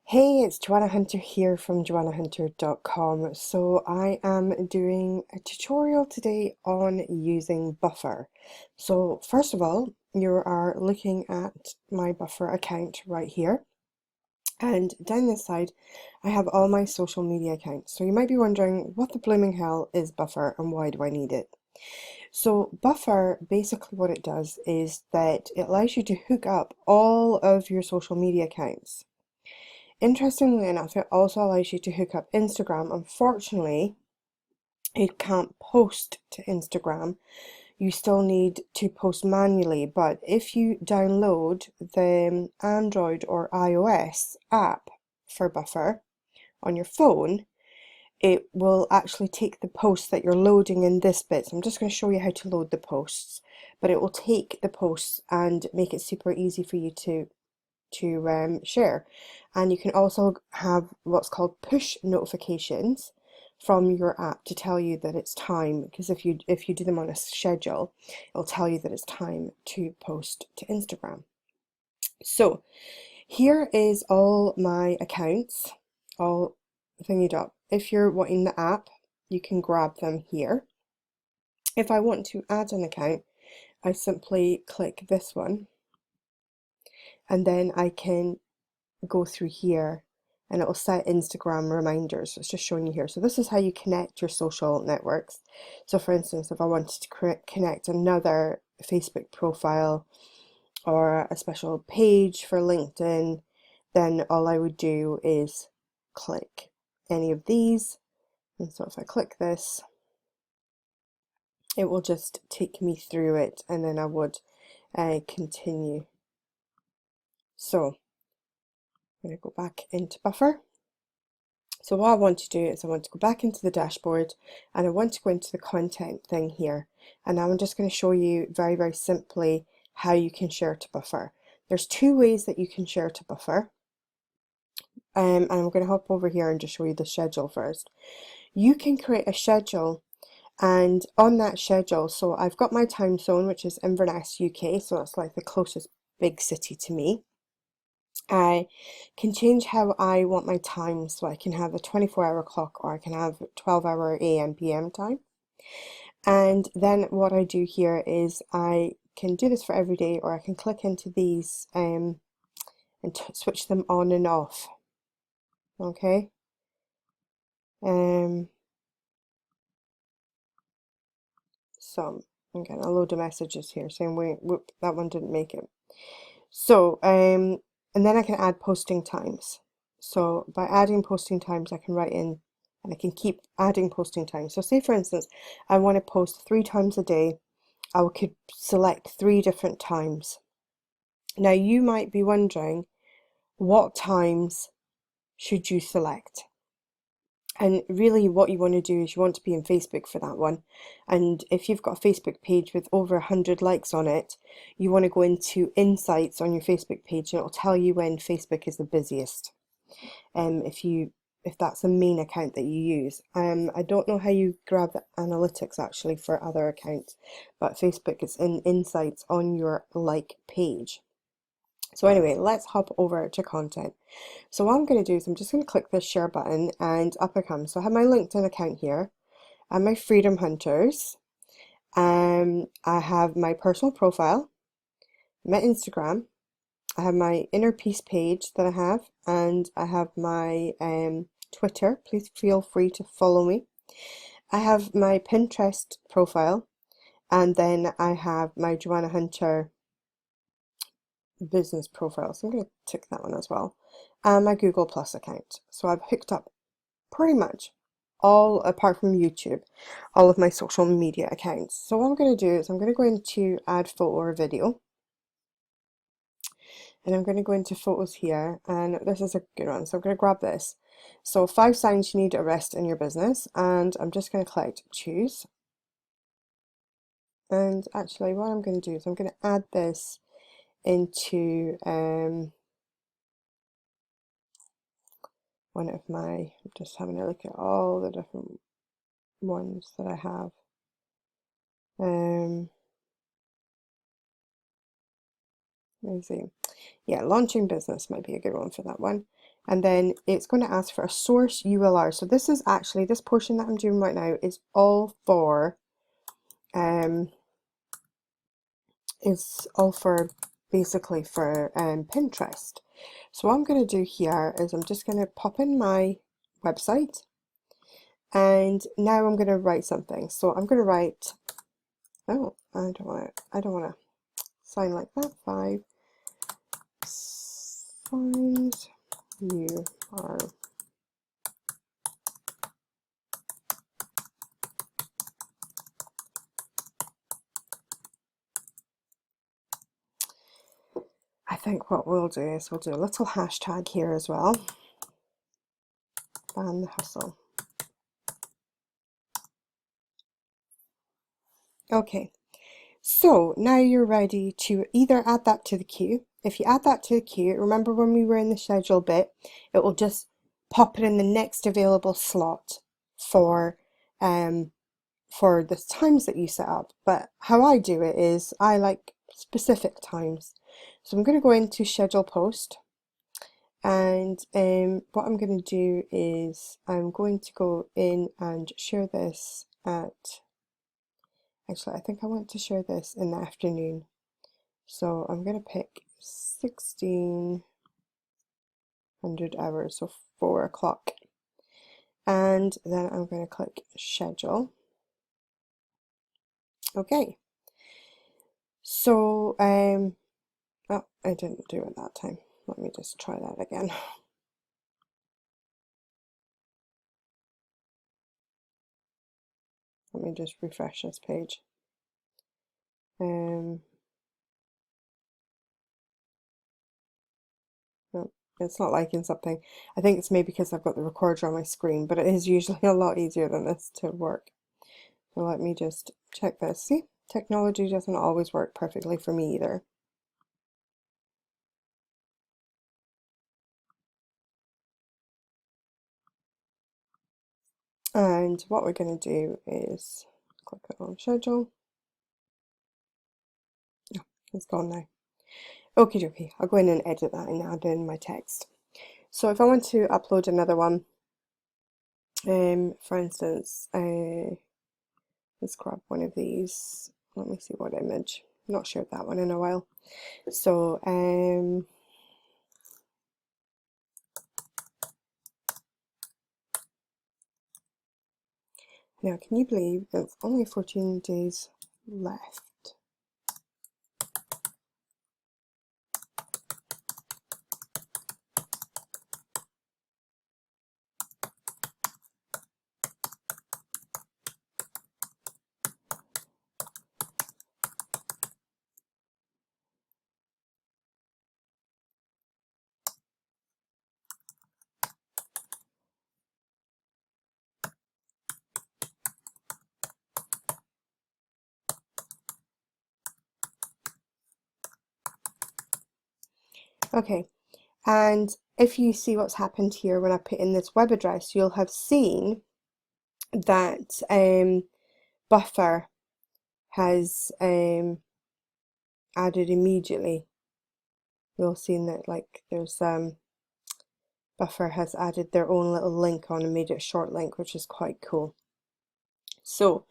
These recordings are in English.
Hey, it's Joanna Hunter here from joannahunter.com. So I am doing a tutorial today on using Buffer. So first of all, you are looking at my Buffer account right here. And down this side, I have all my social media accounts. So you might be wondering, what the blooming hell is Buffer and why do I need it? So Buffer, basically what it does is that it allows you to hook up all of your social media accounts. Interestingly enough, it also allows you to hook up Instagram. Unfortunately, you can't post to Instagram. You still need to post manually, but if you download the Android or iOS app for Buffer on your phone, it will actually take the posts that you're loading in this bit. So I'm just going to show you how to load the posts, but it will take the posts and make it super easy for you to share. And you can also have what's called push notifications from your app to tell you that it's time, because if you do them on a schedule, it'll tell you that it's time to post to Instagram. So here is all my accounts, all thingied up. If you're wanting the app, you can grab them here. If I want to add an account, I simply click this one, and then I can go through here and it will set Instagram reminders. So it's just showing you here. So this is how you connect your social networks. So for instance, if I wanted to connect another Facebook profile or a special page for LinkedIn, then all I would do is click any of these. And so if I click this, it will just take me through it, and then I would continue. So I'm going to go back into Buffer. So what I want to do is I want to go back into the dashboard and I want to go into the content thing here. And now I'm just going to show you very, very simply how you can share to Buffer. There's two ways that you can share to Buffer. And I'm going to hop over here and just show you the schedule first. You can create a schedule, and on that schedule, so I've got my time zone, which is Inverness, UK, so that's like the closest big city to me. I can change how I want my time, so I can have a 24-hour clock or I can have 12-hour AM PM time. And then what I do here is I can do this for every day, or I can click into these and switch them on and off. Okay. So I'm getting a load of messages here saying, wait, whoop, that one didn't make it. So and then I can add posting times. So by adding posting times, I can write in and I can keep adding posting times. So say for instance, I want to post 3 times a day. I could select 3 different times. Now you might be wondering, what times should you select? And really what you want to do is you want to be in Facebook for that one. And if you've got a Facebook page with over 100 likes on it, you want to go into insights on your Facebook page and it'll tell you when Facebook is the busiest. If that's the main account that you use. I don't know how you grab the analytics actually for other accounts, but Facebook is in insights on your like page. So anyway, let's hop over to content. So what I'm going to do is I'm just going to click this share button and up I come. So I have my LinkedIn account here and my Freedom Hunters. I have my personal profile, my Instagram, I have my inner peace page that I have, and I have my Twitter. Please feel free to follow me. I have my Pinterest profile, and then I have my Joanna Hunter business profile. So I'm going to tick that one as well. And my Google Plus account. So I've hooked up pretty much all, apart from YouTube, all of my social media accounts. So what I'm going to do is I'm going to go into add photo or video. And I'm going to go into photos here, and this is a good one, so I'm going to grab this. So 5 signs you need a rest in your business, and I'm just going to click choose. And actually what I'm going to do is I'm going to add this into one of my, I'm just having a look at all the different ones that I have. Let me see. Yeah, launching business might be a good one for that one. And then it's going to ask for a source URL. So this is actually, this portion that I'm doing right now is all for, basically for Pinterest. So what I'm going to do here is I'm just going to pop in my website, and now I'm going to write something. So I'm going to write, oh, I don't want to sign like that. 5 signs you are I think what we'll do is we'll do a little hashtag here as well. Ban the hustle. Okay, so now you're ready to either add that to the queue. If you add that to the queue, remember when we were in the schedule bit, it will just pop it in the next available slot for the times that you set up. But how I do it is I like specific times. So I'm going to go into schedule post, and what I'm going to do is I'm going to go in and share this at, actually I think I want to share this in the afternoon. So I'm going to pick 1600 hours, so 4 o'clock. And then I'm going to click schedule. Okay. So, oh, I didn't do it that time. Let me just try that again. Let me just refresh this page. No, it's not liking something. I think it's maybe because I've got the recorder on my screen, but it is usually a lot easier than this to work. So let me just check this. See, technology doesn't always work perfectly for me either. And what we're going to do is click it on schedule. Oh, it's gone now. Okie dokie, I'll go in and edit that and add in my text. So if I want to upload another one, for instance, let's grab one of these. Let me see what image. I've not shared that one in a while. So now can you believe it's only 14 days left? Okay, and if you see what's happened here when I put in this web address, you'll have seen that buffer has added immediately. You'll see that like there's buffer has added their own little link on and made it a short link, which is quite cool. So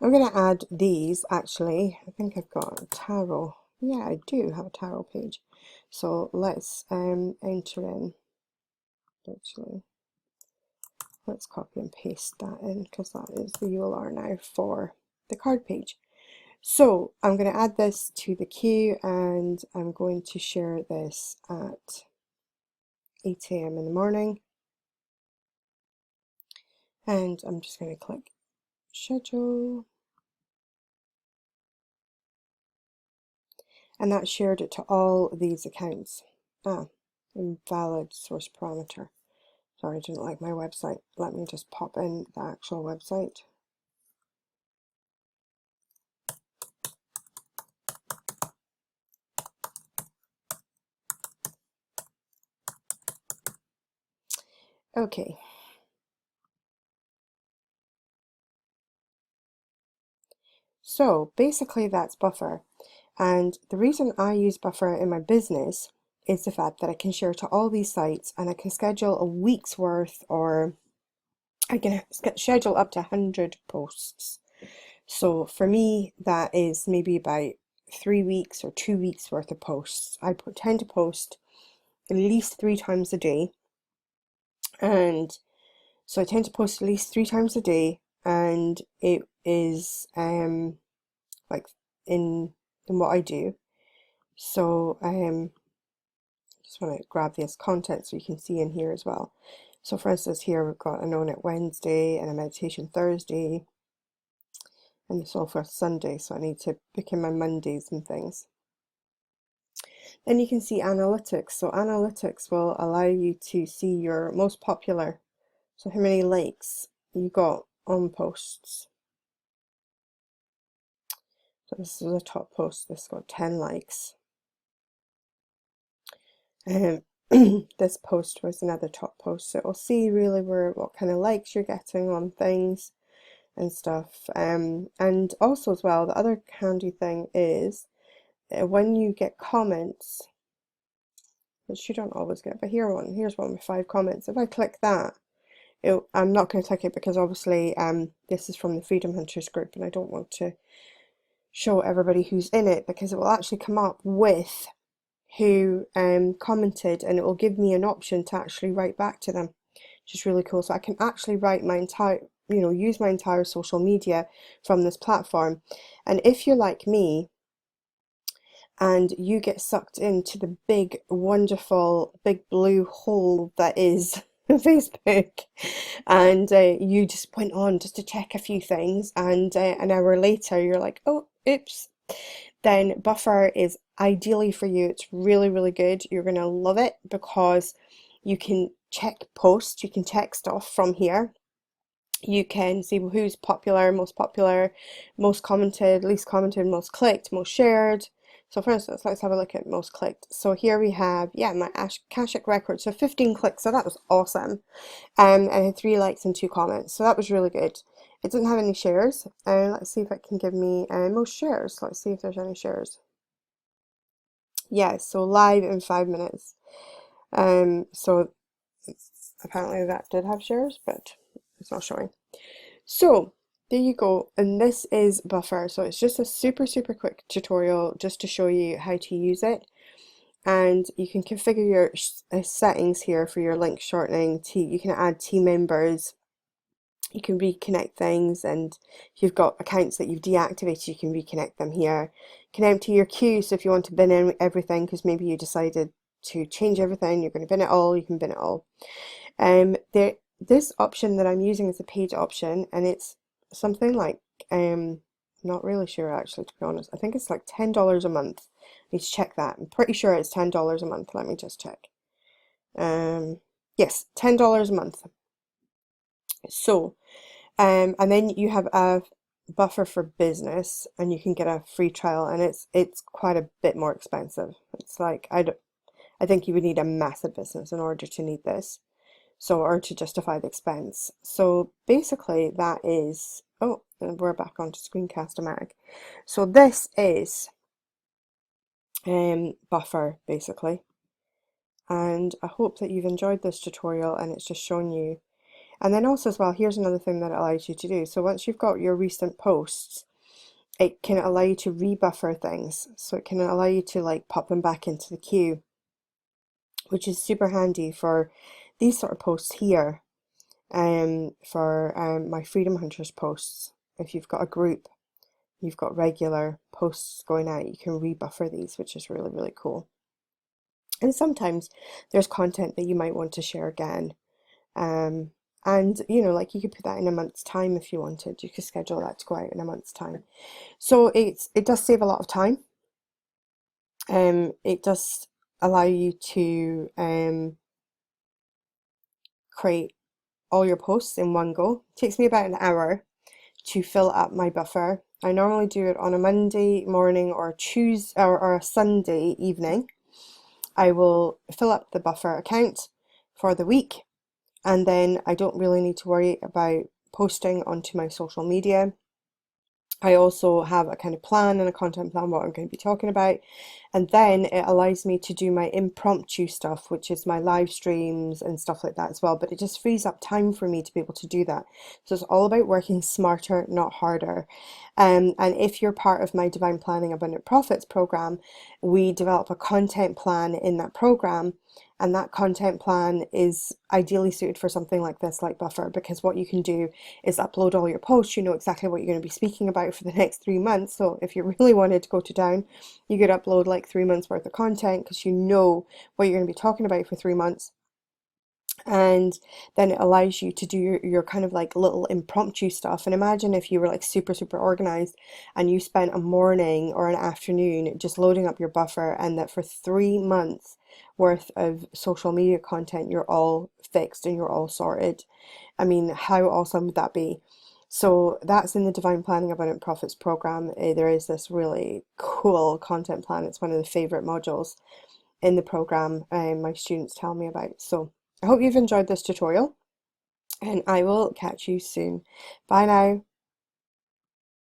I'm going to add these actually. I think I've got a tarot. Yeah, I do have a tarot page. So let's enter in, actually, let's copy and paste that in because that is the URL now for the card page. So I'm going to add this to the queue, and I'm going to share this at 8 a.m. in the morning. And I'm just going to click schedule. And that shared it to all these accounts. Ah, invalid source parameter. Sorry, I didn't like my website. Let me just pop in the actual website. Okay. So basically that's Buffer. And the reason I use Buffer in my business is the fact that I can share to all these sites and I can schedule a week's worth, or I can schedule up to 100 posts. So for me, that is maybe about 3 weeks or 2 weeks worth of posts. I tend to post at least 3 times a day. And so I tend to post at least 3 times a day, and it is like in what I do. So just want to grab this content so you can see in here as well. So for instance, here we've got a Known It Wednesday and a Meditation Thursday, and it's all for Sunday, so I need to book in my Mondays and things. Then you can see analytics. So analytics will allow you to see your most popular, so how many likes you got on posts. So this is a top post, this got 10 likes. This post was another top post, so it'll see really what kind of likes you're getting on things and stuff. And also as well, the other handy thing is when you get comments, which you don't always get, but here's one with 5 comments. If I click that, I'm not going to click it because obviously this is from the Freedom Hunters group and I don't want to show everybody who's in it, because it will actually come up with who commented, and it will give me an option to actually write back to them, which is really cool. So I can actually write my entire, use my entire social media from this platform. And if you're like me and you get sucked into the big, wonderful, big blue hole that is Facebook, and you just went on just to check a few things, and an hour later you're like, oh, oops, then Buffer is ideally for you. It's really, really good. You're going to love it because you can check posts, you can check stuff from here. You can see who's popular, most commented, least commented, most clicked, most shared. So for instance, let's have a look at most clicked. So here we have, my Akashic record. So 15 clicks, so that was awesome. And I had 3 likes and 2 comments, so that was really good. It didn't have any shares. Let's see if it can give me most shares. Let's see if there's any shares. Yeah, so live in 5 minutes. So apparently that did have shares, but it's not showing. So there you go, and this is Buffer. So it's just a super, super quick tutorial just to show you how to use it. And you can configure your settings here for your link shortening. You can add team members, you can reconnect things, and if you've got accounts that you've deactivated, you can reconnect them here. You can empty your queue, so if you want to bin in everything because maybe you decided to change everything, you're going to bin it all, you can bin it all. This option that I'm using is a paid option, and it's something like, not really sure actually, to be honest. I think it's like $10 a month. I need to check that. I'm pretty sure it's $10 a month. Let me just check. Yes, $10 a month. So, and then you have a Buffer for Business, and you can get a free trial, and it's quite a bit more expensive. It's like, I think you would need a massive business in order to need this. So, or to justify the expense. So basically that is, oh, and we're back onto Screencast-O-Matic. So this is Buffer basically. And I hope that you've enjoyed this tutorial, and it's just shown you. And then also as well, here's another thing that it allows you to do. So once you've got your recent posts, it can allow you to rebuffer things. So it can allow you to like pop them back into the queue, which is super handy for these sort of posts here. For my Freedom Hunters posts, if you've got a group, you've got regular posts going out, you can rebuffer these, which is really, really cool. And sometimes there's content that you might want to share again. And like you could put that in a month's time if you wanted. You could schedule that to go out in a month's time. So it does save a lot of time. It does allow you to create all your posts in one go. It takes me about an hour to fill up my buffer. I normally do it on a Monday morning or a Sunday evening. I will fill up the buffer account for the week, and then I don't really need to worry about posting onto my social media. I also have a kind of plan and a content plan what I'm going to be talking about. And then it allows me to do my impromptu stuff, which is my live streams and stuff like that as well. But it just frees up time for me to be able to do that. So it's all about working smarter, not harder. And if you're part of my Divine Planning Abundant Profits program, we develop a content plan in that program. And that content plan is ideally suited for something like this, like Buffer, because what you can do is upload all your posts. You know exactly what you're going to be speaking about for the next 3 months. So if you really wanted to go to town, you could upload like 3 months worth of content because you know what you're going to be talking about for 3 months. And then it allows you to do your kind of like little impromptu stuff. And imagine if you were like super, super organized and you spent a morning or an afternoon just loading up your buffer, and that for 3 months worth of social media content, you're all fixed and you're all sorted. I mean, how awesome would that be? So that's in the Divine Planning Abundant Profits program. There is this really cool content plan. It's one of the favorite modules in the program my students tell me about. So I hope you've enjoyed this tutorial, and I will catch you soon. Bye now.